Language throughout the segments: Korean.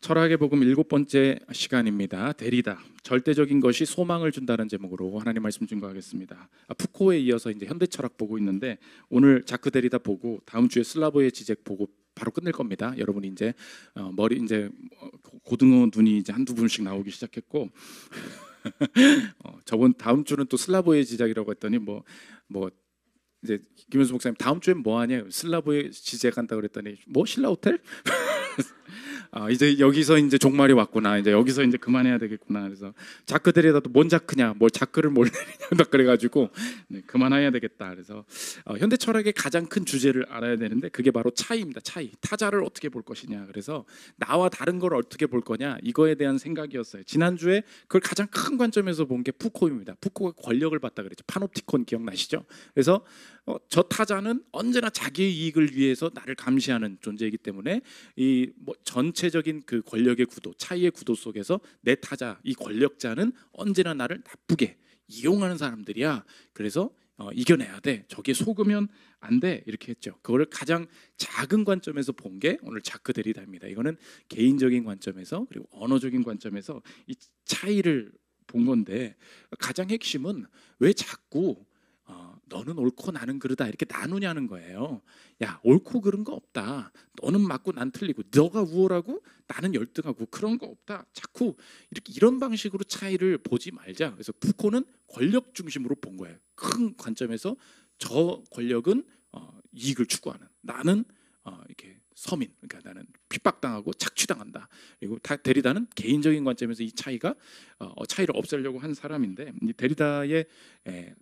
철학의 복음 7번째 시간입니다. 데리다, 절대적인 것이 소망을 준다는 제목으로 하나님 말씀 증거하겠습니다. 푸코에 이어서 이제 현대 철학 보고 있는데 오늘 자크 데리다 보고 다음 주에 슬라보의 지적 보고 바로 끝낼 겁니다. 여러분이 이제 머리 이제 고등어 눈이 이제 한두 분씩 나오기 시작했고 저번 다음 주는 또 슬라보의 지적이라고 했더니 뭐 이제 김현수 목사님 다음 주엔 뭐 하냐? 슬라보의 지적한다 그랬더니 뭐 신라 호텔? 이제 여기서 이제 종말이 왔구나. 이제 여기서 이제 그만해야 되겠구나. 그래서 자크들에다도 뭔 자크냐, 뭘 자크를 뭘 내리냐, 그래가지고 그만해야 되겠다. 그래서 현대 철학의 가장 큰 주제를 알아야 되는데 그게 바로 차이입니다. 차이. 타자를 어떻게 볼 것이냐. 그래서 나와 다른 걸 어떻게 볼 거냐. 이거에 대한 생각이었어요. 지난주에 그걸 가장 큰 관점에서 본 게 푸코입니다. 푸코가 권력을 받다 그랬죠. 파놉티콘 기억나시죠? 그래서 저 타자는 언제나 자기의 이익을 위해서 나를 감시하는 존재이기 때문에 이 전체적인 그 권력의 구도, 차이의 구도 속에서 내 타자, 이 권력자는 언제나 나를 나쁘게 이용하는 사람들이야. 그래서 이겨내야 돼. 저기에 속으면 안 돼. 이렇게 했죠. 그거를 가장 작은 관점에서 본 게 오늘 자크 데리다입니다. 이거는 개인적인 관점에서 그리고 언어적인 관점에서 이 차이를 본 건데 가장 핵심은 왜 자꾸 너는 옳고 나는 그르다 이렇게 나누냐는 거예요. 야, 옳고 그른 거 없다. 너는 맞고 난 틀리고 너가 우월하고 나는 열등하고 그런 거 없다. 자꾸 이런 방식으로 차이를 보지 말자. 그래서 푸코는 권력 중심으로 본 거예요. 큰 관점에서 저 권력은 이익을 추구하는, 나는 이렇게 서민, 그러니까 나는 핍박당하고 착취당한다. 그리고 데리다는 개인적인 관점에서 이 차이를 없애려고 한 사람인데, 이 데리다의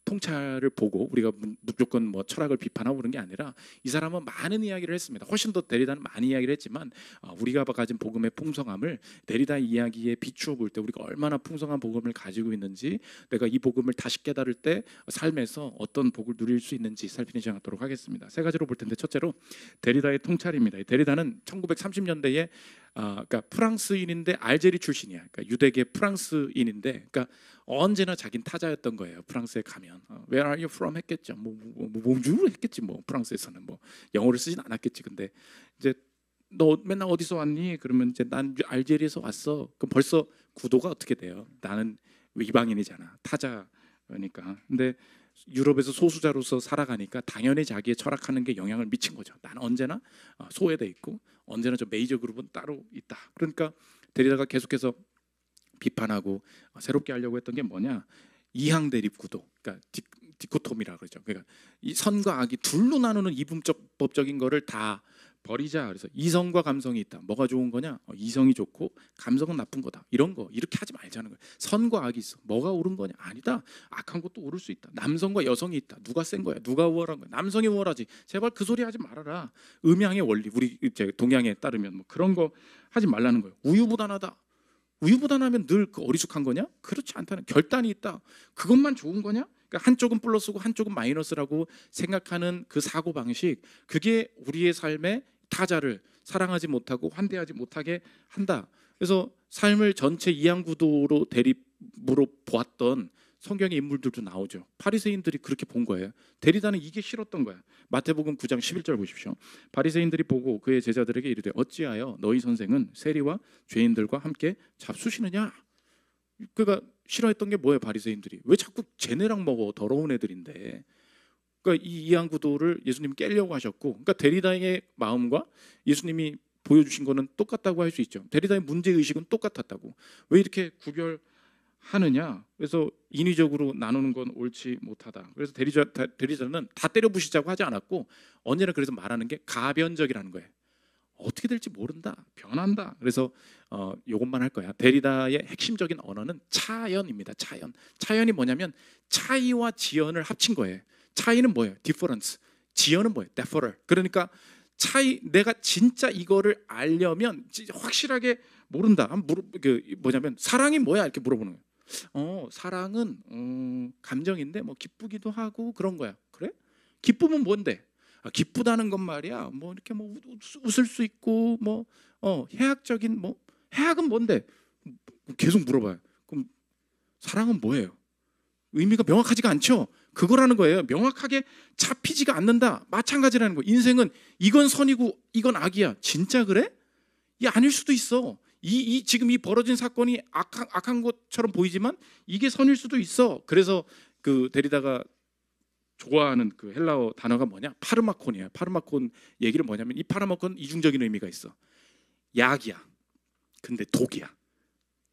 통찰을 보고 우리가 무조건 뭐 철학을 비판하고 그런 게 아니라 이 사람은 많은 이야기를 했습니다. 훨씬 더 데리다는 많은 이야기를 했지만 우리가 가진 복음의 풍성함을 데리다 이야기에 비추어 볼 때 우리가 얼마나 풍성한 복음을 가지고 있는지, 내가 이 복음을 다시 깨달을 때 삶에서 어떤 복을 누릴 수 있는지 살피는 시간 갖도록 하겠습니다. 세 가지로 볼 텐데, 첫째로 데리다의 통찰입니다. 데리다는 1930년대에 그러니까 프랑스인인데 알제리 출신이야. 그러니까 유대계 프랑스인인데, 그러니까 언제나 자기는 타자였던 거예요. 프랑스에 가면 Where are you from 했겠죠. 뭐주 했겠지. 뭐 프랑스에서는 뭐 영어를 쓰진 않았겠지. 근데 이제 너 맨날 어디서 왔니? 그러면 이제 난 알제리에서 왔어. 그럼 벌써 구도가 어떻게 돼요? 나는 이방인이잖아. 타자니까. 근데 유럽에서 소수자로서 살아가니까 당연히 자기의 철학하는 게 영향을 미친 거죠. 나는 언제나 소외돼 있고 언제나 저 메이저 그룹은 따로 있다. 그러니까 데리다가 계속해서 비판하고 새롭게 하려고 했던 게 뭐냐? 이항 대립 구도, 그러니까 디코토미라 그러죠. 그러니까 이 선과 악이 둘로 나누는 이분법적인 거를 다 버리자. 그래서 이성과 감성이 있다. 뭐가 좋은 거냐? 이성이 좋고 감성은 나쁜 거다. 이런 거 이렇게 하지 말자는 거예요. 선과 악이 있어. 뭐가 옳은 거냐? 아니다. 악한 것도 옳을 수 있다. 남성과 여성이 있다. 누가 센 거야? 누가 우월한 거야? 남성이 우월하지. 제발 그 소리 하지 말아라. 음양의 원리, 우리 이제 동양에 따르면 뭐 그런 거 하지 말라는 거예요. 우유부단하다. 우유부단하면 늘 그 어리숙한 거냐? 그렇지 않다는, 결단이 있다. 그것만 좋은 거냐? 그러니까 한쪽은 플러스고 한쪽은 마이너스라고 생각하는 그 사고 방식, 그게 우리의 삶에 타자를 사랑하지 못하고 환대하지 못하게 한다. 그래서 삶을 전체 이항구도로 대립으로 보았던 성경의 인물들도 나오죠. 바리새인들이 그렇게 본 거예요. 데리다는 이게 싫었던 거야. 마태복음 9장 11절 보십시오. 바리새인들이 보고 그의 제자들에게 이르되 어찌하여 너희 선생은 세리와 죄인들과 함께 잡수시느냐? 그러니까 싫어했던 게 뭐예요? 바리새인들이 왜 자꾸 쟤네랑 먹어? 더러운 애들인데. 그러니까 이 이항 구도를 예수님이 깨려고 하셨고, 그러니까 데리다의 마음과 예수님이 보여주신 거는 똑같다고 할 수 있죠. 데리다의 문제 의식은 똑같았다고. 왜 이렇게 구별하느냐? 그래서 인위적으로 나누는 건 옳지 못하다. 그래서 데리다는 다 때려부시자고 하지 않았고 언제나 그래서 말하는 게 가변적이라는 거예요. 어떻게 될지 모른다, 변한다. 그래서 이것만 할 거야. 데리다의 핵심적인 언어는 차연입니다. 차연이 뭐냐면 차이와 지연을 합친 거예요. 차이는 뭐예요? difference. 지연은 뭐예요? differ. 그러니까 차이, 내가 진짜 이거를 알려면 확실하게 모른다. 뭐냐면 사랑이 뭐야? 이렇게 물어보는 거예요. 사랑은 감정인데 뭐 기쁘기도 하고 그런 거야. 그래? 기쁨은 뭔데? 기쁘다는 건 말이야. 뭐 이렇게 뭐 웃을 수 있고 뭐 해학적인 뭐 해학은 뭔데? 계속 물어봐요. 그럼 사랑은 뭐예요? 의미가 명확하지가 않죠. 그거라는 거예요. 명확하게 잡히지가 않는다. 마찬가지라는 거. 인생은 이건 선이고 이건 악이야. 진짜 그래? 이 아닐 수도 있어. 지금 이 벌어진 사건이 악한 것처럼 보이지만 이게 선일 수도 있어. 그래서 그 데리다가 좋아하는 그 헬라어 단어가 뭐냐? 파르마콘이야. 파르마콘 얘기를 뭐냐면 이 파르마콘 이중적인 의미가 있어. 약이야. 근데 독이야.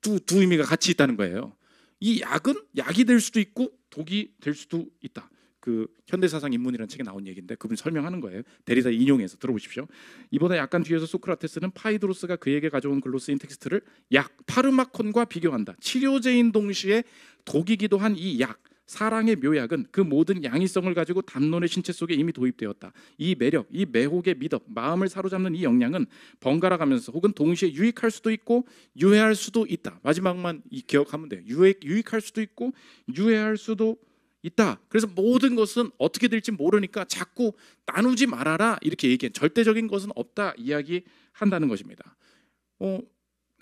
두 의미가 같이 있다는 거예요. 이 약은 약이 될 수도 있고 독이 될 수도 있다. 그 현대사상 인문이라는 책에 나온 얘기인데 그분이 설명하는 거예요. 데리다 인용해서 들어보십시오. 이보다 약간 뒤에서 소크라테스는 파이드로스가 그에게 가져온 글로 쓰인 텍스트를 약 파르마콘과 비교한다. 치료제인 동시에 독이기도 한 이 약, 사랑의 묘약은 그 모든 양이성을 가지고 담론의 신체 속에 이미 도입되었다. 이 매력, 이 매혹의 미덕, 마음을 사로잡는 이 역량은 번갈아 가면서 혹은 동시에 유익할 수도 있고 유해할 수도 있다. 마지막만 기억하면 돼요. 유익할 수도 있고 유해할 수도 있다. 그래서 모든 것은 어떻게 될지 모르니까 자꾸 나누지 말아라 이렇게 얘기해. 절대적인 것은 없다 이야기한다는 것입니다.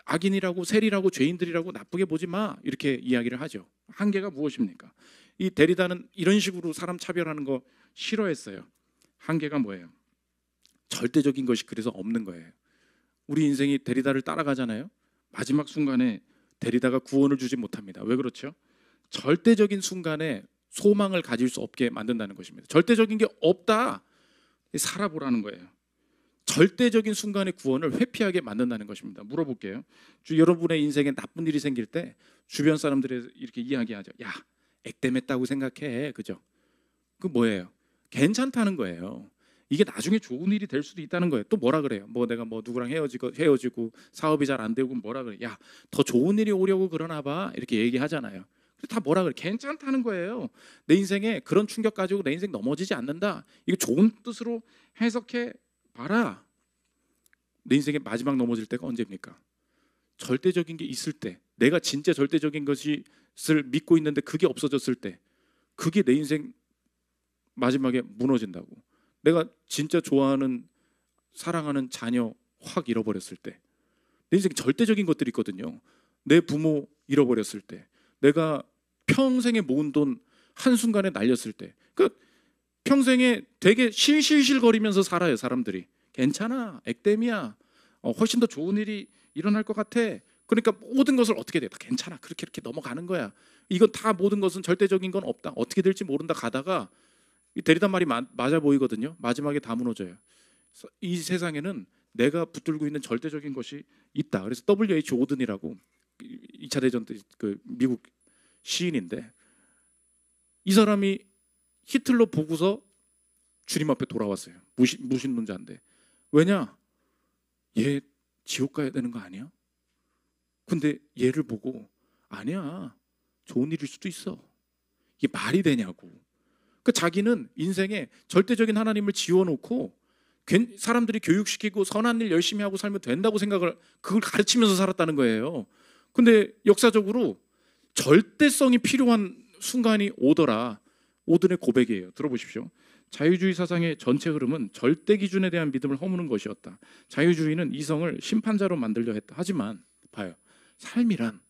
악인이라고 세리라고 죄인들이라고 나쁘게 보지 마 이렇게 이야기를 하죠. 한계가 무엇입니까? 이 데리다는 이런 식으로 사람 차별하는 거 싫어했어요. 한계가 뭐예요? 절대적인 것이 그래서 없는 거예요. 우리 인생이 데리다를 따라가잖아요. 마지막 순간에 데리다가 구원을 주지 못합니다. 왜 그렇죠? 절대적인 순간에 소망을 가질 수 없게 만든다는 것입니다. 절대적인 게 없다. 살아보라는 거예요. 절대적인 순간의 구원을 회피하게 만든다는 것입니다. 물어볼게요. 여러분의 인생에 나쁜 일이 생길 때 주변 사람들이 이렇게 이야기하죠. 야, 액땜했다고 생각해. 그죠? 그 뭐예요? 괜찮다는 거예요. 이게 나중에 좋은 일이 될 수도 있다는 거예요. 또 뭐라 그래요? 내가 누구랑 헤어지고 사업이 잘 안 되고 뭐라 그래? 야, 더 좋은 일이 오려고 그러나 봐. 이렇게 얘기하잖아요. 다 뭐라 그래? 괜찮다는 거예요. 내 인생에 그런 충격 가지고 내 인생 넘어지지 않는다. 이거 좋은 뜻으로 해석해 봐라. 내 인생의 마지막 넘어질 때가 언제입니까? 절대적인 게 있을 때, 내가 진짜 절대적인 것을 믿고 있는데 그게 없어졌을 때, 그게 내 인생 마지막에 무너진다고. 내가 진짜 좋아하는 사랑하는 자녀 확 잃어버렸을 때, 내 인생 절대적인 것들이 있거든요. 내 부모 잃어버렸을 때, 내가 평생에 모은 돈 한순간에 날렸을 때, 그 평생에 되게 실실실거리면서 살아요. 사람들이 괜찮아, 액땜이야, 훨씬 더 좋은 일이 일어날 것 같아. 그러니까 모든 것을 어떻게 돼? 다 괜찮아, 그렇게 넘어가는 거야. 이건 다 모든 것은 절대적인 건 없다. 어떻게 될지 모른다 가다가 이 데리다 말이 맞아 보이거든요. 마지막에 다 무너져요. 이 세상에는 내가 붙들고 있는 절대적인 것이 있다. 그래서 W.H. 오든이라고 2차 대전 때 그 미국 시인인데, 이 사람이 히틀러 보고서 주님 앞에 돌아왔어요. 무신론자인데. 왜냐? 얘 지옥 가야 되는 거 아니야? 근데 얘를 보고 아니야, 좋은 일일 수도 있어. 이게 말이 되냐고. 그 자기는 인생에 절대적인 하나님을 지워놓고 사람들이 교육시키고 선한 일 열심히 하고 살면 된다고 생각을 그걸 가르치면서 살았다는 거예요. 근데 역사적으로 절대성이 필요한 순간이 오더라. 오든의 고백이에요. 들어보십시오. 자유주의 사상의 전체 흐름은 절대 기준에 대한 믿음을 허무는 것이었다. 자유주의는 이성을 심판자로 만들려 했다. 하지만 봐요. 삶이란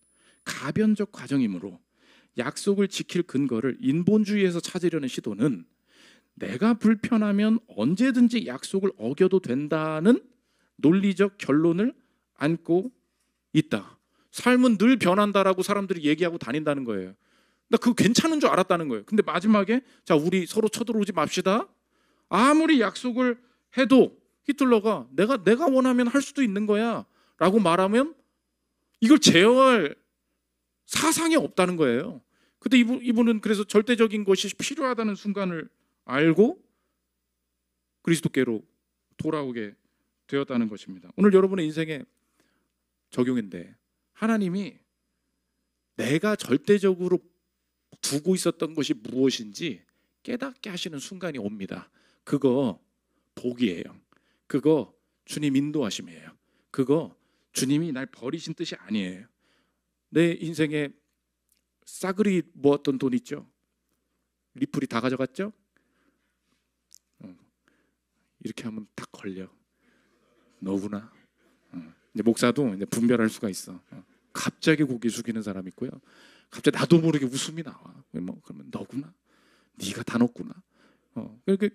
가변적 과정이므로 약속을 지킬 근거를 인본주의에서 찾으려는 시도는 내가 불편하면 언제든지 약속을 어겨도 된다는 논리적 결론을 안고 있다. 삶은 늘 변한다라고 사람들이 얘기하고 다닌다는 거예요. 나 그거 괜찮은 줄 알았다는 거예요. 근데 마지막에 자, 우리 서로 쳐들어오지 맙시다. 아무리 약속을 해도 히틀러가 내가 원하면 할 수도 있는 거야 라고 말하면 이걸 제어할 사상이 없다는 거예요. 근데 이분은 그래서 절대적인 것이 필요하다는 순간을 알고 그리스도께로 돌아오게 되었다는 것입니다. 오늘 여러분의 인생에 적용인데, 하나님이 내가 절대적으로 두고 있었던 것이 무엇인지 깨닫게 하시는 순간이 옵니다. 그거 복이에요. 그거 주님 인도하심이에요. 그거 주님이 날 버리신 뜻이 아니에요. 내 인생에 싸그리 모았던 돈 있죠? 리플이 다 가져갔죠? 이렇게 하면 딱 걸려. 너구나. 이제 목사도 이제 분별할 수가 있어. 갑자기 고개 숙이는 사람 있고요. 갑자기 나도 모르게 웃음이 나와. 그러면 너구나. 네가 다 넣었구나. 이렇게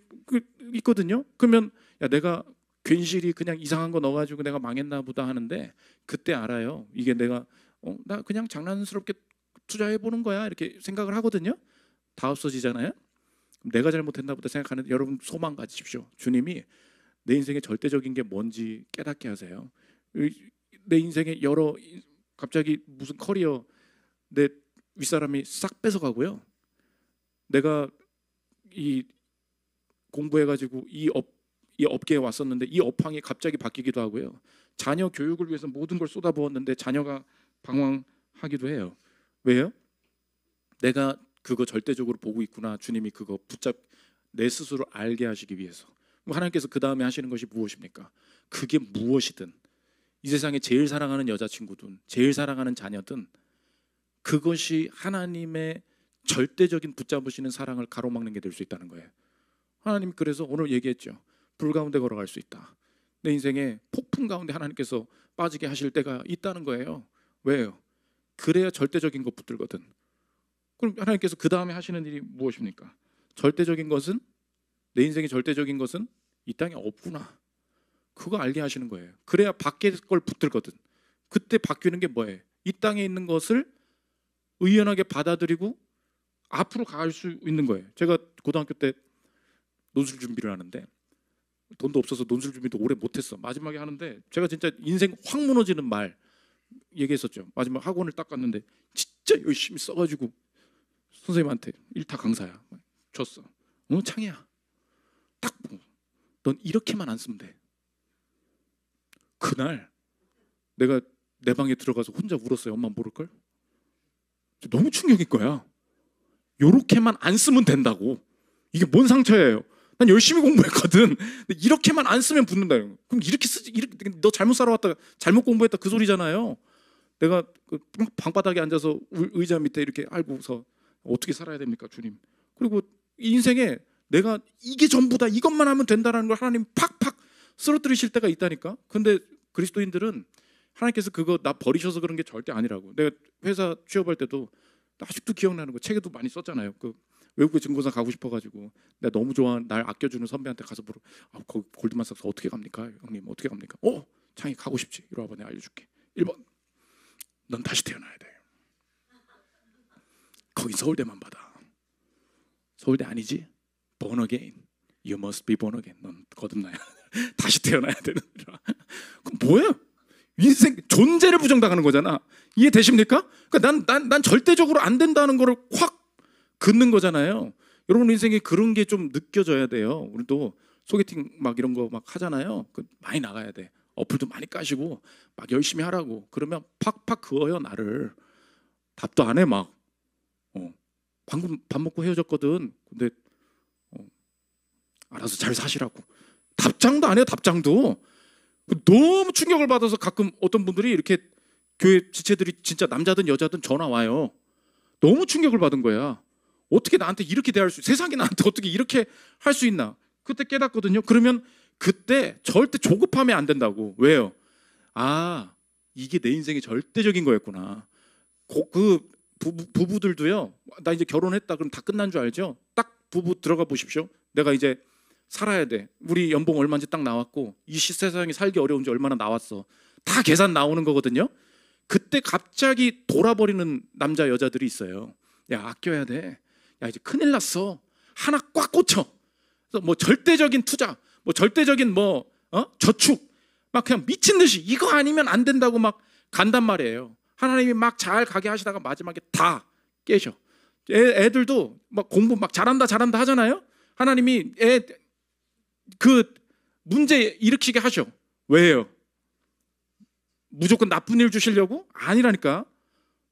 있거든요. 그러면 야, 내가 괜시리 그냥 이상한 거 넣어가지고 내가 망했나 보다 하는데 그때 알아요. 이게 내가 나 그냥 장난스럽게 투자해 보는 거야 이렇게 생각을 하거든요. 다 없어지잖아요. 내가 잘못했나 보다 생각하는 여러분 소망 가지십시오. 주님이 내 인생의 절대적인 게 뭔지 깨닫게 하세요. 내 인생의 여러 갑자기 무슨 커리어 내 윗사람이 싹 뺏어가고요. 내가 이 공부해가지고 이 업계에 왔었는데 이 업황이 갑자기 바뀌기도 하고요. 자녀 교육을 위해서 모든 걸 쏟아부었는데 자녀가 방황하기도 해요. 왜요? 내가 그거 절대적으로 보고 있구나. 주님이 그거 내 스스로 알게 하시기 위해서. 하나님께서 그 다음에 하시는 것이 무엇입니까? 그게 무엇이든 이 세상에 제일 사랑하는 여자친구든 제일 사랑하는 자녀든 그것이 하나님의 절대적인 붙잡으시는 사랑을 가로막는 게 될 수 있다는 거예요. 하나님 그래서 오늘 얘기했죠. 불 가운데 걸어갈 수 있다. 내 인생에 폭풍 가운데 하나님께서 빠지게 하실 때가 있다는 거예요. 왜요? 그래야 절대적인 것 붙들거든. 그럼 하나님께서 그 다음에 하시는 일이 무엇입니까? 절대적인 것은 내 인생의 절대적인 것은 이 땅에 없구나. 그거 알게 하시는 거예요. 그래야 밖에 걸 붙들거든. 그때 바뀌는 게 뭐예요? 이 땅에 있는 것을 의연하게 받아들이고 앞으로 갈 수 있는 거예요. 제가 고등학교 때 논술 준비를 하는데 돈도 없어서 논술 준비도 오래 못했어. 마지막에 하는데 제가 진짜 인생 확 무너지는 말 얘기했었죠. 마지막 학원을 딱 갔는데 진짜 열심히 써가지고 선생님한테 일타 강사야 줬어. 창희야 딱 넌 이렇게만 안 쓰면 돼. 그날 내가 내 방에 들어가서 혼자 울었어요. 엄마 모를걸? 너무 충격인 거야. 요렇게만 안 쓰면 된다고. 이게 뭔 상처예요? 난 열심히 공부했거든. 근데 이렇게만 안 쓰면 붙는다. 그럼 이렇게 쓰지. 너 잘못 살아왔다, 잘못 공부했다 그 소리잖아요. 내가 그 방바닥에 앉아서 의자 밑에 이렇게 알고서 어떻게 살아야 됩니까, 주님? 그리고 인생에 내가 이게 전부다, 이것만 하면 된다라는 걸 하나님 팍팍 쓰러뜨리실 때가 있다니까. 근데 그리스도인들은 하나님께서 그거 나 버리셔서 그런 게 절대 아니라고. 내가 회사 취업할 때도 아직도 기억나는 거 책에도 많이 썼잖아요. 그 외국에 증권사 가고 싶어가지고 내가 너무 좋아하는 날 아껴주는 선배한테 가서 물어. 거기 골드만삭스 어떻게 갑니까? 형님 어떻게 갑니까? 창이 가고 싶지. 이리 와봐 내가 알려줄게. 1번 넌 다시 태어나야 돼. 거기 서울대만 받아. 서울대 아니지? Born again. You must be born again. 넌 거듭나야 다시 태어나야 되는 거라. 그럼 뭐야? 인생 존재를 부정당하는 거잖아. 이해되십니까? 그러니까 난 절대적으로 안 된다는 거를 확 긋는 거잖아요. 여러분 인생에 그런 게 좀 느껴져야 돼요. 우리도 소개팅 막 이런 거 막 하잖아요. 많이 나가야 돼. 어플도 많이 까시고 막 열심히 하라고. 그러면 팍팍 그어요 나를. 답도 안 해 막. 방금 밥 먹고 헤어졌거든. 근데 알아서 잘 사시라고. 답장도 안 해요. 답장도. 너무 충격을 받아서 가끔 어떤 분들이 이렇게 교회 지체들이 진짜 남자든 여자든 전화 와요. 너무 충격을 받은 거야. 어떻게 나한테 이렇게 대할 수, 세상이 나한테 어떻게 이렇게 할 수 있나. 그때 깨닫거든요. 그러면 그때 절대 조급하면 안 된다고. 왜요? 이게 내 인생의 절대적인 거였구나. 그 부부들도요. 나 이제 결혼했다 그럼 다 끝난 줄 알죠? 딱 부부 들어가 보십시오. 내가 이제 살아야 돼. 우리 연봉 얼마인지 딱 나왔고 이 세상이 살기 어려운지 얼마나 나왔어. 다 계산 나오는 거거든요. 그때 갑자기 돌아버리는 남자 여자들이 있어요. 야 아껴야 돼. 야 이제 큰일 났어. 하나 꽉 꽂혀. 그래서 뭐 절대적인 투자, 뭐 절대적인 저축, 막 그냥 미친 듯이 이거 아니면 안 된다고 막 간단 말이에요. 하나님이 막 잘 가게 하시다가 마지막에 다 깨셔. 애들도 막 공부 막 잘한다 하잖아요. 하나님이 그 문제 일으키게 하셔. 왜요? 무조건 나쁜 일 주시려고? 아니라니까.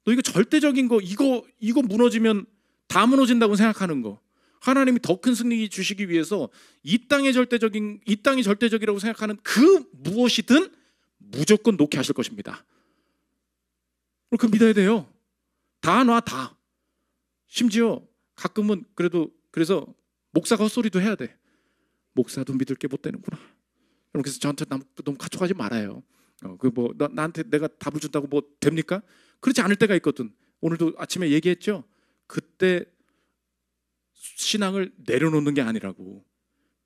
너 이거 절대적인 거 이거 무너지면 다 무너진다고 생각하는 거. 하나님이 더 큰 승리 주시기 위해서 이 땅이 절대적이라고 생각하는 그 무엇이든 무조건 놓게 하실 것입니다. 그럼 믿어야 돼요. 다 놔 다. 심지어 가끔은 그래서 목사가 헛소리도 해야 돼. 목사도 믿을 게 못 되는구나. 그래서 저한테 너무 가촉하지 말아요. 나한테 내가 답을 준다고 뭐 됩니까? 그렇지 않을 때가 있거든. 오늘도 아침에 얘기했죠. 그때 신앙을 내려놓는 게 아니라고.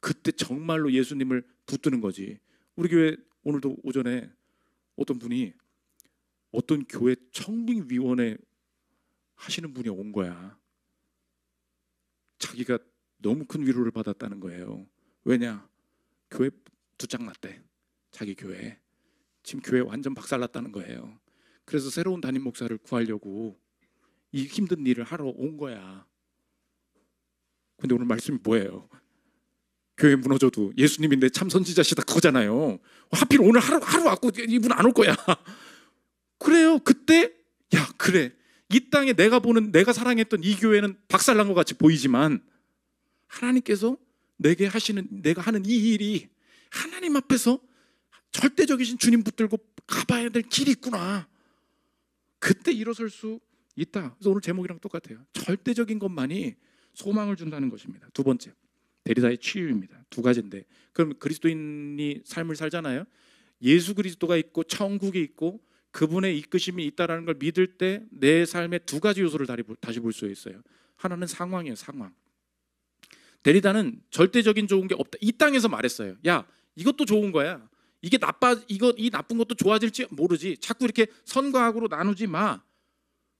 그때 정말로 예수님을 붙드는 거지. 우리 교회 오늘도 오전에 어떤 분이 어떤 교회 청빙위원회 하시는 분이 온 거야. 자기가 너무 큰 위로를 받았다는 거예요. 왜냐? 교회 두짝났대. 자기 교회. 지금 교회 완전 박살났다는 거예요. 그래서 새로운 담임 목사를 구하려고 이 힘든 일을 하러 온 거야. 근데 오늘 말씀이 뭐예요? 교회 무너져도 예수님인데 참 선지자시다 그거잖아요. 하필 오늘 하루 왔고 이분 안 올 거야. 그래요. 그때 야 그래. 이 땅에 내가 사랑했던 이 교회는 박살난 것 같이 보이지만 하나님께서 내가 하는 이 일이 하나님 앞에서 절대적이신 주님 붙들고 가봐야 될 길이 있구나. 그때 일어설 수 있다. 그래서 오늘 제목이랑 똑같아요. 절대적인 것만이 소망을 준다는 것입니다. 두 번째, 데리다의 치유입니다. 두 가지인데, 그럼 그리스도인이 삶을 살잖아요. 예수 그리스도가 있고 천국이 있고 그분의 이끄심이 있다는 걸 믿을 때 내 삶의 두 가지 요소를 다시 볼 수 있어요. 하나는 상황이에요. 상황. 데리다는 절대적인 좋은 게 없다. 이 땅에서 말했어요. 야, 이것도 좋은 거야. 이 나쁜 것도 좋아질지 모르지. 자꾸 이렇게 선과 악으로 나누지 마.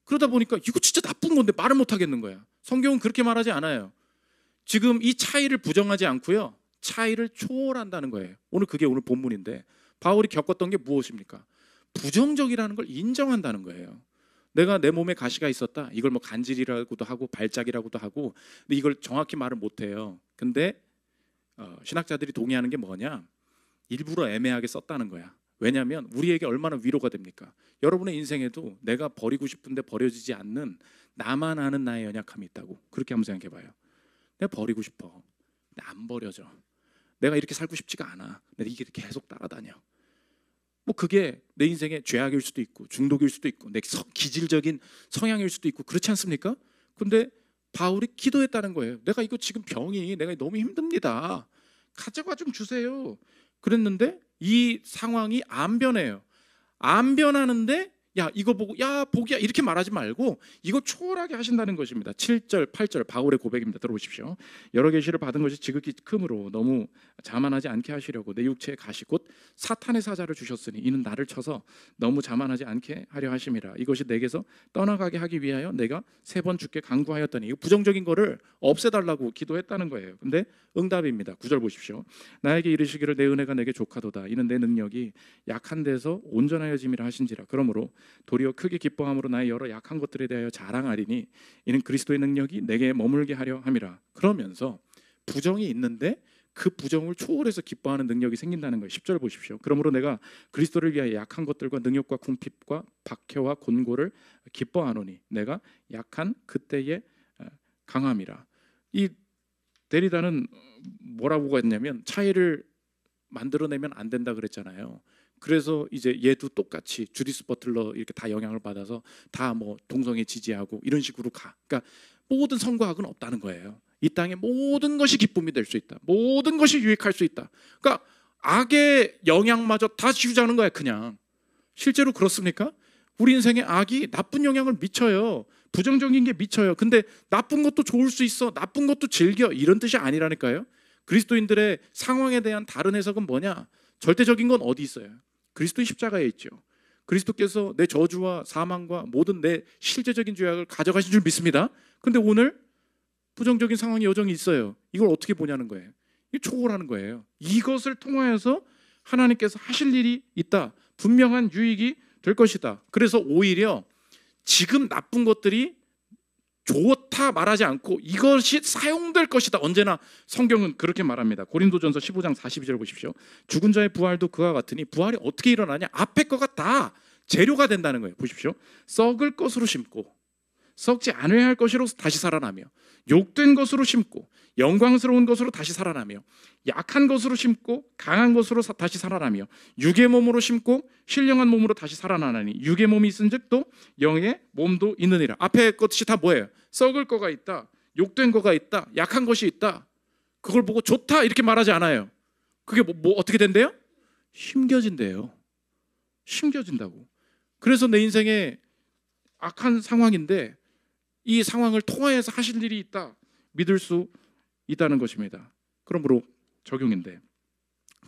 그러다 보니까 이거 진짜 나쁜 건데 말을 못 하겠는 거야. 성경은 그렇게 말하지 않아요. 지금 이 차이를 부정하지 않고요. 차이를 초월한다는 거예요. 그게 오늘 본문인데 바울이 겪었던 게 무엇입니까? 부정적이라는 걸 인정한다는 거예요. 내가 내 몸에 가시가 있었다. 이걸 뭐 간질이라고도 하고 발작이라고도 하고, 근데 이걸 정확히 말을 못 해요. 근데 신학자들이 동의하는 게 뭐냐? 일부러 애매하게 썼다는 거야. 왜냐하면 우리에게 얼마나 위로가 됩니까? 여러분의 인생에도 내가 버리고 싶은데 버려지지 않는 나만 아는 나의 연약함이 있다고. 그렇게 한번 생각해 봐요. 내가 버리고 싶어. 근데 안 버려져. 내가 이렇게 살고 싶지가 않아. 근데 이게 계속 따라다녀. 뭐 그게 내 인생의 죄악일 수도 있고 중독일 수도 있고 내 기질적인 성향일 수도 있고 그렇지 않습니까? 근데 바울이 기도했다는 거예요. 내가 이거 지금 내가 너무 힘듭니다. 가져가 좀 주세요. 그랬는데 이 상황이 안 변해요. 안 변하는데 야 이거 보고 야 복이야 이렇게 말하지 말고 이거 초월하게 하신다는 것입니다. 7절 8절 바울의 고백입니다. 들어보십시오. 여러 계시를 받은 것이 지극히 크므로 너무 자만하지 않게 하시려고 내 육체에 가시 곧 사탄의 사자를 주셨으니 이는 나를 쳐서 너무 자만하지 않게 하려 하심이라. 이것이 내게서 떠나가게 하기 위하여 내가 3번 주께 간구하였더니 이 부정적인 거를 없애달라고 기도했다는 거예요. 근데 응답입니다. 9절 보십시오. 나에게 이르시기를 내 은혜가 내게 족하도다. 이는 내 능력이 약한 데서 온전하여짐이라 하신지라. 그러므로 도리어 크게 기뻐함으로 나의 여러 약한 것들에 대하여 자랑하리니 이는 그리스도의 능력이 내게 머물게 하려 함이라. 그러면서 부정이 있는데 그 부정을 초월해서 기뻐하는 능력이 생긴다는 거예요. 10절 보십시오. 그러므로 내가 그리스도를 위하여 약한 것들과 능력과 궁핍과 박해와 곤고를 기뻐하노니 내가 약한 그때의 강함이라. 이 데리다는 뭐라고 했냐면 차이를 만들어내면 안 된다 그랬잖아요. 그래서 이제 얘도 똑같이 주디스 버틀러 이렇게 다 영향을 받아서 다 뭐 동성애 지지하고 이런 식으로 가. 그러니까 모든 선과 악은 없다는 거예요. 이 땅에 모든 것이 기쁨이 될 수 있다. 모든 것이 유익할 수 있다. 그러니까 악의 영향마저 다 지우자는 거야 그냥. 실제로 그렇습니까? 우리 인생에 악이 나쁜 영향을 미쳐요. 부정적인 게 미쳐요. 근데 나쁜 것도 좋을 수 있어. 나쁜 것도 즐겨. 이런 뜻이 아니라니까요. 그리스도인들의 상황에 대한 다른 해석은 뭐냐? 절대적인 건 어디 있어요? 그리스도의 십자가에 있죠. 그리스도께서 내 저주와 사망과 모든 내 실제적인 죄악을 가져가신 줄 믿습니다. 근데 오늘 부정적인 상황이 여전히 있어요. 이걸 어떻게 보냐는 거예요. 이 초월하는 거예요. 이것을 통하여서 하나님께서 하실 일이 있다. 분명한 유익이 될 것이다. 그래서 오히려 지금 나쁜 것들이 좋다 말하지 않고 이것이 사용될 것이다. 언제나 성경은 그렇게 말합니다. 고린도전서 15장 42절 보십시오. 죽은 자의 부활도 그와 같으니 부활이 어떻게 일어나냐? 앞에 거가 다 재료가 된다는 거예요. 보십시오. 썩을 것으로 심고 썩지 않아야 할 것으로 다시 살아나며 욕된 것으로 심고 영광스러운 것으로 다시 살아나며 약한 것으로 심고 강한 것으로 다시 살아나며 육의 몸으로 심고 신령한 몸으로 다시 살아나나니 육의 몸이 있은즉 또 영의 몸도 있느니라. 앞에 것이 다 뭐예요? 썩을 거가 있다, 욕된 거가 있다, 약한 것이 있다. 그걸 보고 좋다 이렇게 말하지 않아요. 그게 뭐 어떻게 된대요? 심겨진대요. 심겨진다고. 그래서 내 인생에 악한 상황인데 이 상황을 통하여서 하실 일이 있다 믿을 수 있다는 것입니다. 그러므로 적용인데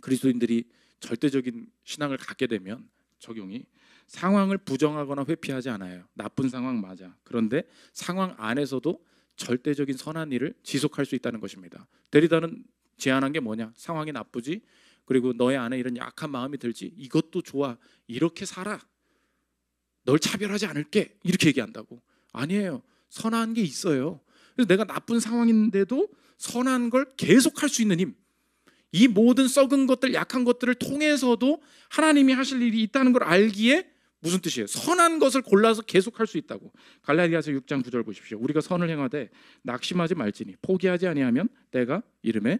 그리스도인들이 절대적인 신앙을 갖게 되면 적용이 상황을 부정하거나 회피하지 않아요. 나쁜 상황 맞아. 그런데 상황 안에서도 절대적인 선한 일을 지속할 수 있다는 것입니다. 데리다는 제안한 게 뭐냐? 상황이 나쁘지, 그리고 너의 안에 이런 약한 마음이 들지, 이것도 좋아. 이렇게 살아. 널 차별하지 않을게. 이렇게 얘기한다고. 아니에요. 선한 게 있어요. 그래서 내가 나쁜 상황인데도 선한 걸 계속할 수 있는 힘, 이 모든 썩은 것들, 약한 것들을 통해서도 하나님이 하실 일이 있다는 걸 알기에 무슨 뜻이에요? 선한 것을 골라서 계속할 수 있다고. 갈라디아서 6장 9절 보십시오. 우리가 선을 행하되 낙심하지 말지니 포기하지 아니하면 때가 이름에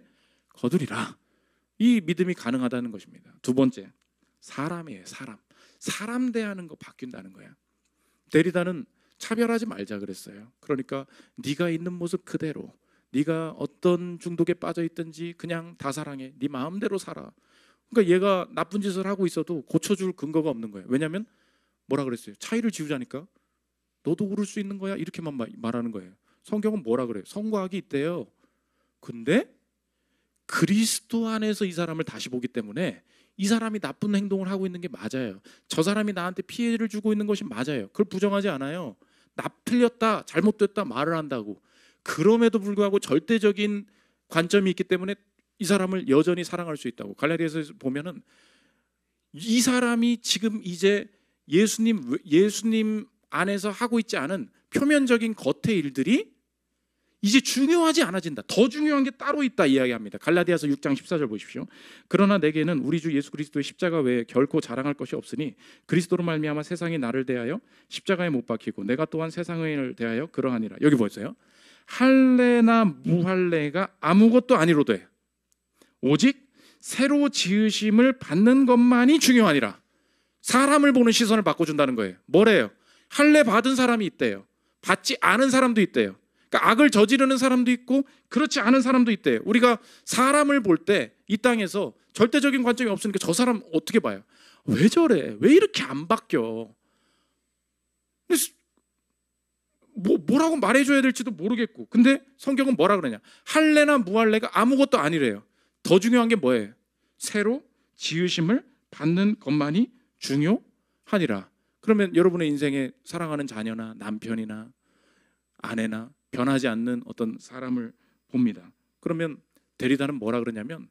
거두리라. 이 믿음이 가능하다는 것입니다. 두 번째, 사람이에요. 사람 대하는 거 바뀐다는 거야. 데리다는 차별하지 말자 그랬어요. 그러니까 네가 있는 모습 그대로, 네가 어떤 중독에 빠져 있든지 그냥 다 사랑해. 네 마음대로 살아. 그러니까 얘가 나쁜 짓을 하고 있어도 고쳐줄 근거가 없는 거예요. 왜냐하면 뭐라 그랬어요? 차이를 지우자니까. 너도 울을 수 있는 거야? 이렇게만 말하는 거예요. 성경은 뭐라 그래요? 성과학이 있대요. 근데 그리스도 안에서 이 사람을 다시 보기 때문에 이 사람이 나쁜 행동을 하고 있는 게 맞아요. 저 사람이 나한테 피해를 주고 있는 것이 맞아요. 그걸 부정하지 않아요. 나 틀렸다, 잘못됐다 말을 한다고. 그럼에도 불구하고 절대적인 관점이 있기 때문에 이 사람을 여전히 사랑할 수 있다고. 갈라디아서에서 보면은 이 사람이 지금 이제 예수님 안에서 하고 있지 않은 표면적인 겉의 일들이 이제 중요하지 않아진다. 더 중요한 게 따로 있다 이야기합니다. 갈라디아서 6장 14절 보십시오. 그러나 내게는 우리 주 예수 그리스도의 십자가 외에 결코 자랑할 것이 없으니 그리스도로 말미암아 세상이 나를 대하여 십자가에 못 박히고 내가 또한 세상을 대하여 그러하니라. 여기 보세요. 할례나 무할례가 아무것도 아니로되 오직 새로 지으심을 받는 것만이 중요하니라. 사람을 보는 시선을 바꿔준다는 거예요. 뭐래요? 할례 받은 사람이 있대요. 받지 않은 사람도 있대요. 그러니까 악을 저지르는 사람도 있고 그렇지 않은 사람도 있대요. 우리가 사람을 볼 때 이 땅에서 절대적인 관점이 없으니까 저 사람 어떻게 봐요? 왜 저래? 왜 이렇게 안 바뀌어? 뭐라고 말해줘야 될지도 모르겠고. 근데 성경은 뭐라 그러냐? 할례나 무할례가 아무것도 아니래요. 더 중요한 게 뭐예요? 새로 지으심을 받는 것만이 중요하니라. 그러면 여러분의 인생에 사랑하는 자녀나 남편이나 아내나 변하지 않는 어떤 사람을 봅니다. 그러면 데리다는 뭐라 그러냐면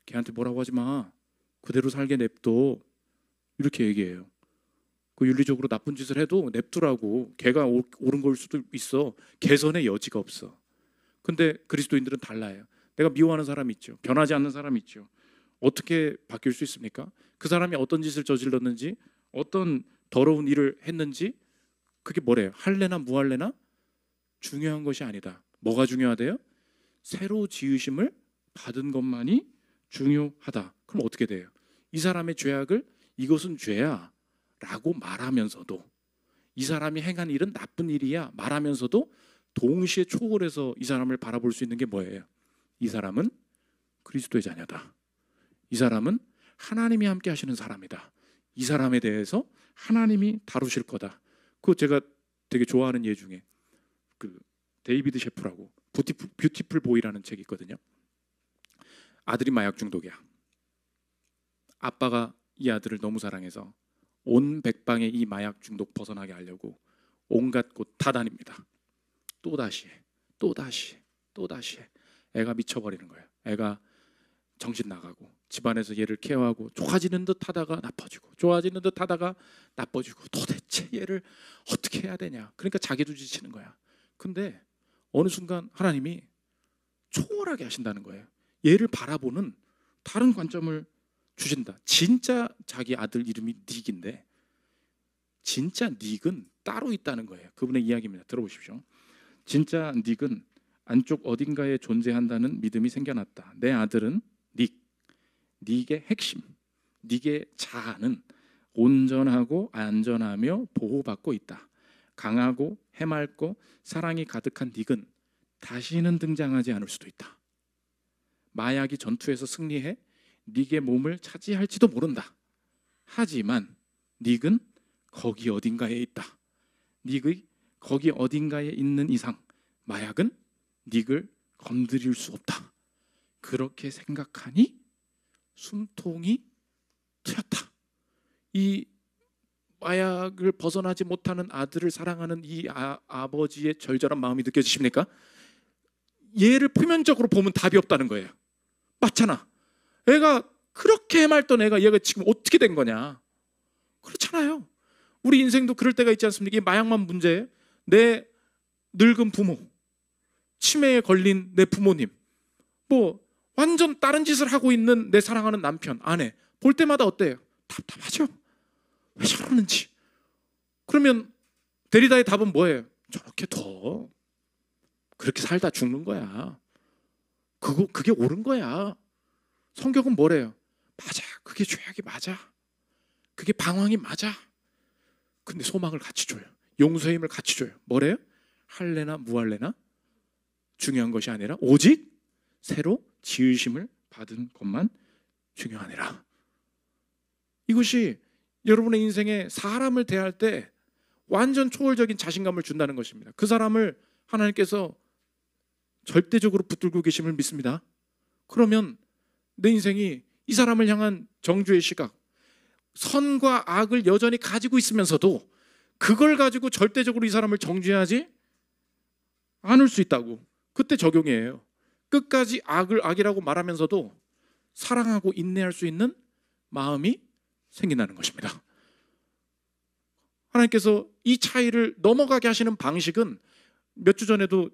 걔한테 뭐라고 하지 마. 그대로 살게 냅둬. 이렇게 얘기해요. 그 윤리적으로 나쁜 짓을 해도 냅두라고. 걔가 옳은 걸 수도 있어. 개선의 여지가 없어. 근데 그리스도인들은 달라요. 내가 미워하는 사람이 있죠. 변하지 않는 사람이 있죠. 어떻게 바뀔 수 있습니까? 그 사람이 어떤 짓을 저질렀는지, 어떤 더러운 일을 했는지, 그게 뭐래요? 할례나 무할례나 중요한 것이 아니다. 뭐가 중요하대요? 새로 지으심을 받은 것만이 중요하다. 그럼 어떻게 돼요? 이 사람의 죄악을 이것은 죄야 라고 말하면서도, 이 사람이 행한 일은 나쁜 일이야 말하면서도 동시에 초월해서 이 사람을 바라볼 수 있는 게 뭐예요? 이 사람은 그리스도의 자녀다. 이 사람은 하나님이 함께 하시는 사람이다. 이 사람에 대해서 하나님이 다루실 거다. 그거 제가 되게 좋아하는 예 중에 그 데이비드 셰프라고 뷰티풀 보이라는 책이 있거든요. 아들이 마약 중독이야. 아빠가 이 아들을 너무 사랑해서 온 백방에 이 마약 중독 벗어나게 하려고 온갖 곳 다 다닙니다. 또다시 해. 애가 미쳐버리는 거예요. 애가 정신 나가고 집안에서 얘를 케어하고 좋아지는 듯 하다가 나빠지고 좋아지는 듯 하다가 나빠지고 도대체 얘를 어떻게 해야 되냐. 그러니까 자기도 지치는 거야. 근데 어느 순간 하나님이 초월하게 하신다는 거예요. 얘를 바라보는 다른 관점을 주신다. 진짜 자기 아들 이름이 닉인데 진짜 닉은 따로 있다는 거예요. 그분의 이야기입니다. 들어보십시오. 진짜 닉은 안쪽 어딘가에 존재한다는 믿음이 생겨났다. 내 아들은 닉의 핵심, 닉의 자아는 온전하고 안전하며 보호받고 있다. 강하고 해맑고 사랑이 가득한 닉은 다시는 등장하지 않을 수도 있다. 마약이 전투에서 승리해 닉의 몸을 차지할지도 모른다. 하지만 닉은 거기 어딘가에 있다. 닉의 거기 어딘가에 있는 이상 마약은 닉을 건드릴 수 없다. 그렇게 생각하니 숨통이 틀렸다. 이 마약을 벗어나지 못하는 아들을 사랑하는 이 아버지의 절절한 마음이 느껴지십니까? 얘를 표면적으로 보면 답이 없다는 거예요. 맞잖아. 애가 그렇게 해맑던 애가 얘가 지금 어떻게 된 거냐. 그렇잖아요. 우리 인생도 그럴 때가 있지 않습니까? 이게 마약만 문제예요. 내 늙은 부모, 치매에 걸린 내 부모님, 뭐 완전 다른 짓을 하고 있는 내 사랑하는 남편, 아내 볼 때마다 어때요? 답답하죠. 왜 저러는지. 그러면 데리다의 답은 뭐예요? 저렇게 더 그렇게 살다 죽는 거야. 그게 옳은 거야. 성경은 뭐래요? 맞아. 그게 죄악이 맞아. 그게 방황이 맞아. 근데 소망을 같이 줘요. 용서의 힘을 같이 줘요. 뭐래요? 할래나 무할래나 중요한 것이 아니라 오직 새로 지으심을 받은 것만 중요하니라. 이것이 여러분의 인생에 사람을 대할 때 완전 초월적인 자신감을 준다는 것입니다. 그 사람을 하나님께서 절대적으로 붙들고 계심을 믿습니다. 그러면 내 인생이 이 사람을 향한 정죄의 시각, 선과 악을 여전히 가지고 있으면서도 그걸 가지고 절대적으로 이 사람을 정죄하지 않을 수 있다고. 그때 적용이에요. 끝까지 악을 악이라고 말하면서도 사랑하고 인내할 수 있는 마음이 생긴다는 것입니다. 하나님께서 이 차이를 넘어가게 하시는 방식은 몇 주 전에도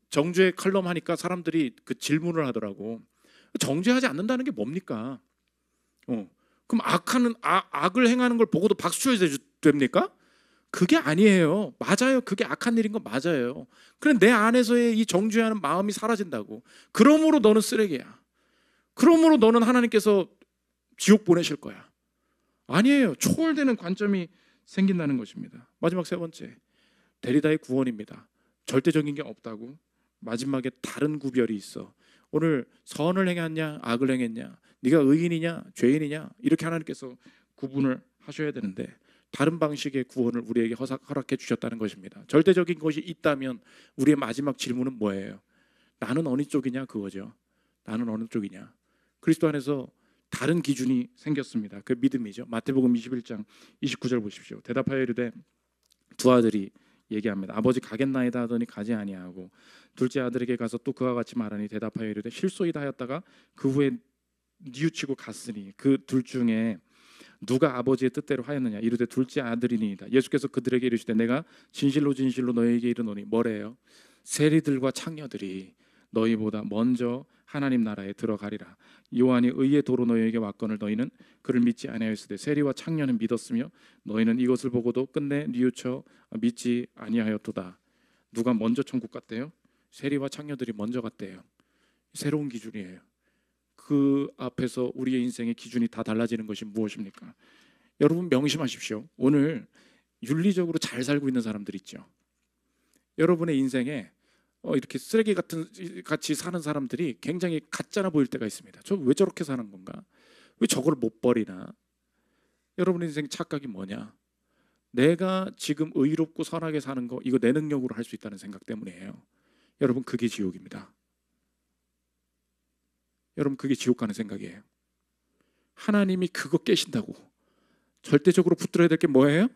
정죄 칼럼 하니까 사람들이 그 질문을 하더라고. 정죄하지 않는다는 게 뭡니까? 그럼 악을 행하는 걸 보고도 박수 쳐야 됩니까? 그게 아니에요. 맞아요. 그게 악한 일인 건 맞아요. 그런데 내 안에서의 이 정죄하는 마음이 사라진다고. 그러므로 너는 쓰레기야. 그러므로 너는 하나님께서 지옥 보내실 거야. 아니에요. 초월되는 관점이 생긴다는 것입니다. 마지막 세 번째, 데리다의 구원입니다. 절대적인 게 없다고. 마지막에 다른 구별이 있어. 오늘 선을 행했냐 악을 행했냐, 네가 의인이냐 죄인이냐, 이렇게 하나님께서 구분을 하셔야 되는데 다른 방식의 구원을 우리에게 허락해 주셨다는 것입니다. 절대적인 것이 있다면 우리의 마지막 질문은 뭐예요? 나는 어느 쪽이냐, 그거죠. 나는 어느 쪽이냐. 그리스도 안에서 다른 기준이 생겼습니다. 그 믿음이죠. 마태복음 21장 29절 보십시오. 대답하여 이르되, 두 아들이 얘기합니다. 아버지 가겠나이다 하더니 가지 아니하고, 둘째 아들에게 가서 또 그와 같이 말하니 대답하여 이르되 실소이다 하였다가 그 후에 뉘우치고 갔으니 그 둘 중에 누가 아버지의 뜻대로 하였느냐. 이르되 둘째 아들이니이다. 예수께서 그들에게 이르시되 내가 진실로 진실로 너희에게 이르노니, 뭐래요? 세리들과 창녀들이 너희보다 먼저 하나님 나라에 들어가리라. 요한이 의의 도로 너희에게 왔거늘 너희는 그를 믿지 아니하였으되 세리와 창녀는 믿었으며 너희는 이것을 보고도 끝내 뉘우쳐 믿지 아니하였도다. 누가 먼저 천국 갔대요? 세리와 창녀들이 먼저 갔대요. 새로운 기준이에요. 그 앞에서 우리의 인생의 기준이 다 달라지는 것이 무엇입니까? 여러분 명심하십시오. 오늘 윤리적으로 잘 살고 있는 사람들 있죠. 여러분의 인생에 이렇게 쓰레기 같이 사는 사람들이 굉장히 가짜나 보일 때가 있습니다. 저 왜 저렇게 사는 건가? 왜 저걸 못 버리나? 여러분의 인생 착각이 뭐냐? 내가 지금 의롭고 선하게 사는 거, 이거 내 능력으로 할 수 있다는 생각 때문이에요. 여러분 그게 지옥입니다. 여러분 그게 지옥 가는 생각이에요. 하나님이 그거 깨신다고. 절대적으로 붙들어야 될 게 뭐예요?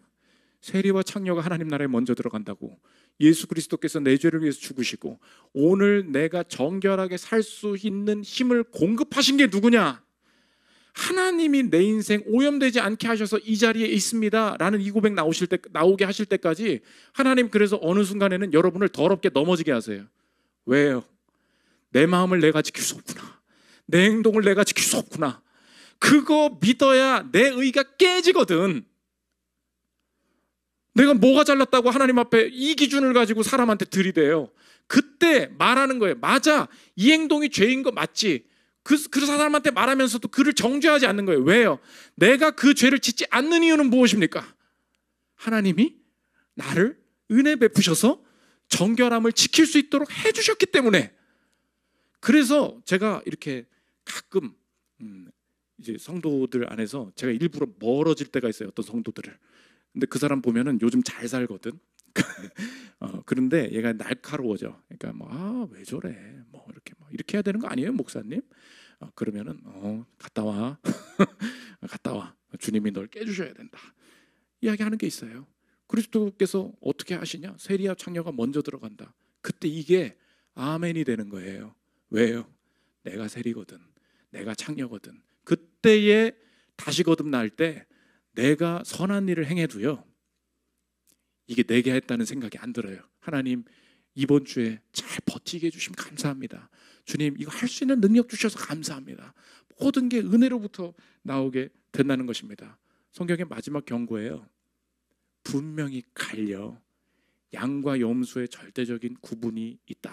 세리와 창녀가 하나님 나라에 먼저 들어간다고. 예수 그리스도께서 내 죄를 위해서 죽으시고 오늘 내가 정결하게 살 수 있는 힘을 공급하신 게 누구냐? 하나님이 내 인생 오염되지 않게 하셔서 이 자리에 있습니다 라는 이 고백 나오게 하실 때까지 하나님 그래서 어느 순간에는 여러분을 더럽게 넘어지게 하세요. 왜요? 내 마음을 내가 지킬 수 없구나. 내 행동을 내가 지킬 수 없구나. 그거 믿어야 내 의가 깨지거든. 내가 뭐가 잘났다고 하나님 앞에 이 기준을 가지고 사람한테 들이대요. 그때 말하는 거예요. 맞아, 이 행동이 죄인 거 맞지. 그 사람한테 말하면서도 그를 정죄하지 않는 거예요. 왜요? 내가 그 죄를 짓지 않는 이유는 무엇입니까? 하나님이 나를 은혜 베푸셔서 정결함을 지킬 수 있도록 해주셨기 때문에. 그래서 제가 이렇게 가끔 이제 성도들 안에서 제가 일부러 멀어질 때가 있어요. 어떤 성도들을. 근데 그 사람 보면은 요즘 잘 살거든. 그런데 얘가 날카로워져. 그러니까 뭐 왜 저래? 뭐 이렇게 해야 되는 거 아니에요, 목사님? 그러면은 갔다 와. 갔다 와. 주님이 널 깨주셔야 된다. 이야기하는 게 있어요. 그리스도께서 어떻게 하시냐? 세리와 창녀가 먼저 들어간다. 그때 이게 아멘이 되는 거예요. 왜요? 내가 세리거든. 내가 창녀거든. 그때에 다시 거듭날 때 내가 선한 일을 행해도요, 이게 내게 했다는 생각이 안 들어요. 하나님, 이번 주에 잘 버티게 해주시면 감사합니다. 주님, 이거 할 수 있는 능력 주셔서 감사합니다. 모든 게 은혜로부터 나오게 된다는 것입니다. 성경의 마지막 경고예요. 분명히 갈려 양과 염소의 절대적인 구분이 있다.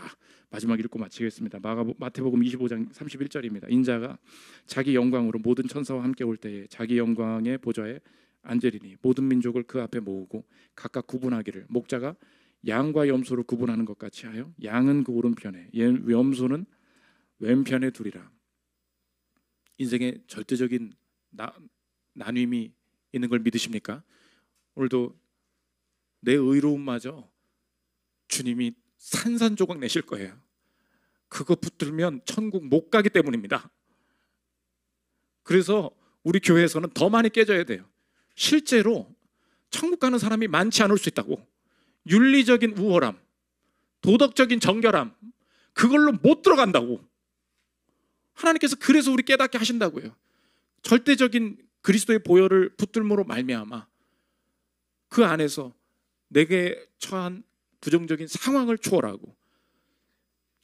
마지막 읽고 마치겠습니다. 마태복음 25장 31절입니다. 인자가 자기 영광으로 모든 천사와 함께 올 때에 자기 영광의 보좌에 앉으리니 모든 민족을 그 앞에 모으고 각각 구분하기를, 목자가 양과 염소를 구분하는 것 같이 하여 양은 그 오른편에 염소는 왼편에 두리라. 인생의 절대적인 나눔이 있는 걸 믿으십니까? 오늘도 내 의로움마저 주님이 산산조각 내실 거예요. 그거 붙들면 천국 못 가기 때문입니다. 그래서 우리 교회에서는 더 많이 깨져야 돼요. 실제로 천국 가는 사람이 많지 않을 수 있다고. 윤리적인 우월함, 도덕적인 정결함, 그걸로 못 들어간다고. 하나님께서 그래서 우리 깨닫게 하신다고요. 절대적인 그리스도의 보혈을 붙들므로 말미암아 그 안에서 내게 처한 부정적인 상황을 초월하고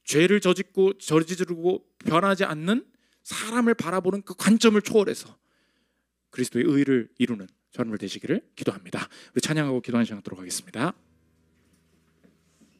죄를 저지르고 변하지 않는 사람을 바라보는 그 관점을 초월해서 그리스도의 의를 이루는 저는 되시기를 기도합니다. 우리 찬양하고 기도하는 시간 갖도록 하겠습니다.